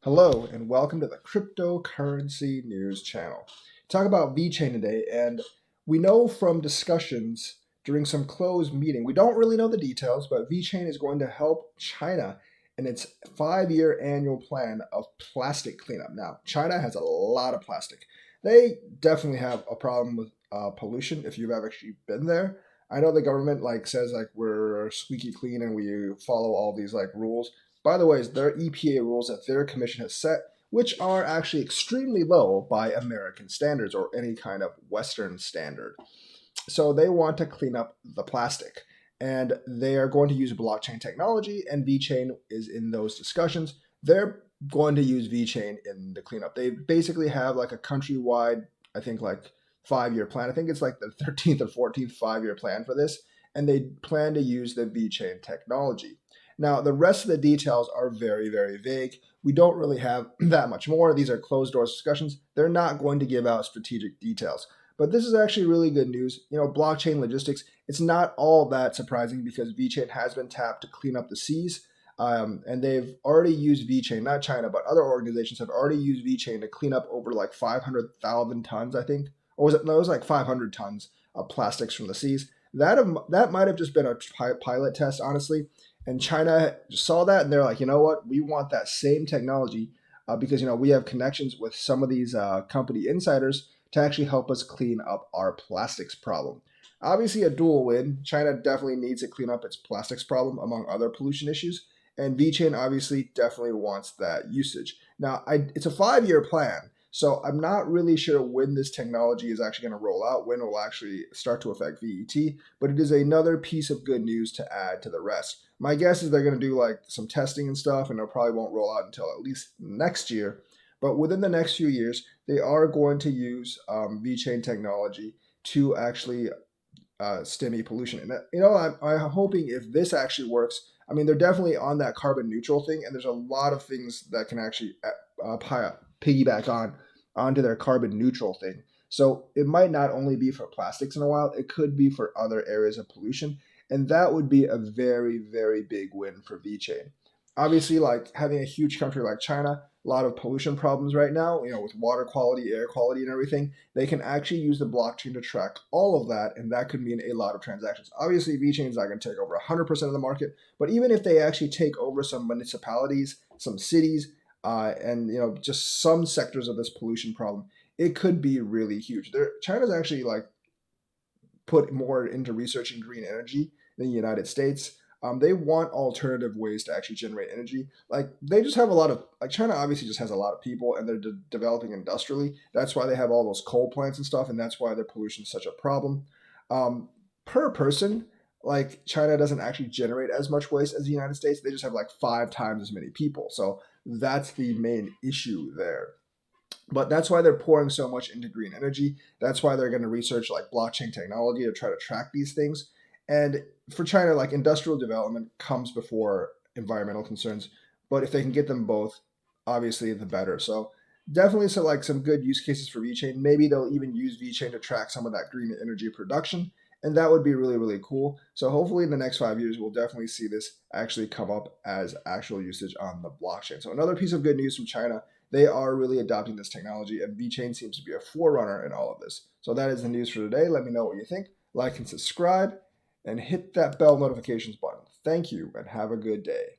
Hello and welcome to the Cryptocurrency News Channel. Talk about Vechain today, and we know from discussions during some closed meeting, we don't really know the details, but Vechain is going to help China in its 5-year annual plan of plastic cleanup. Now, China has a lot of plastic. They definitely have a problem with pollution if you've ever actually been there. I know the government says we're squeaky clean and we follow all these rules. By the way, there are EPA rules that their commission has set, which are actually extremely low by American standards or any kind of Western standard. So they want to clean up the plastic. And they are going to use blockchain technology, and VeChain is in those discussions. They're going to use VeChain in the cleanup. They basically have a countrywide, I think 5-year plan. I think it's the 13th or 14th 5-year plan for this. And they plan to use the VeChain technology. Now, the rest of the details are very, very vague. We don't really have that much more. These are closed doors discussions. They're not going to give out strategic details. But this is actually really good news. Blockchain logistics, it's not all that surprising because VeChain has been tapped to clean up the seas. And they've already used VeChain, not China, but other organizations have already used VeChain to clean up over 500,000 tons, I think. Or was it? No, it was 500 tons of plastics from the seas. That might have just been a pilot test, honestly. And China saw that and they're like, you know what? We want that same technology because, we have connections with some of these company insiders to actually help us clean up our plastics problem. Obviously, a dual win. China definitely needs to clean up its plastics problem among other pollution issues. And VeChain obviously definitely wants that usage. Now, it's a 5-year plan. So I'm not really sure when this technology is actually going to roll out, when it will actually start to affect VET, but it is another piece of good news to add to the rest. My guess is they're going to do some testing and stuff, and it probably won't roll out until at least next year. But within the next few years, they are going to use VeChain technology to actually stimulate pollution. And I'm hoping if this actually works, I mean, they're definitely on that carbon neutral thing, and there's a lot of things that can actually piggyback onto their carbon neutral thing. So it might not only be for plastics in a while, it could be for other areas of pollution. And that would be a very, very big win for VeChain. Obviously, having a huge country like China, a lot of pollution problems right now, with water quality, air quality, and everything, they can actually use the blockchain to track all of that, and that could mean a lot of transactions. Obviously, VeChain is not going to take over 100% of the market, but even if they actually take over some municipalities, some cities, and just some sectors of this pollution problem, it could be really huge. China's actually put more into researching green energy than the United States. They want alternative ways to actually generate energy. They just have a lot of China obviously just has a lot of people, and they're developing industrially. That's why they have all those coal plants and stuff, and that's why their pollution is such a problem. Per person, China doesn't actually generate as much waste as the United States. They just have 5 times as many people. So that's the main issue there. But that's why they're pouring so much into green energy. That's why they're going to research blockchain technology to try to track these things. And for China, industrial development comes before environmental concerns. But if they can get them both, obviously the better. So definitely some good use cases for VeChain. Maybe they'll even use VeChain to track some of that green energy production. And that would be really, really cool. So hopefully in the next 5 years, we'll definitely see this actually come up as actual usage on the blockchain. So another piece of good news from China, they are really adopting this technology, and VeChain seems to be a forerunner in all of this. So that is the news for today. Let me know what you think. Like and subscribe, and hit that bell notifications button. Thank you, and have a good day.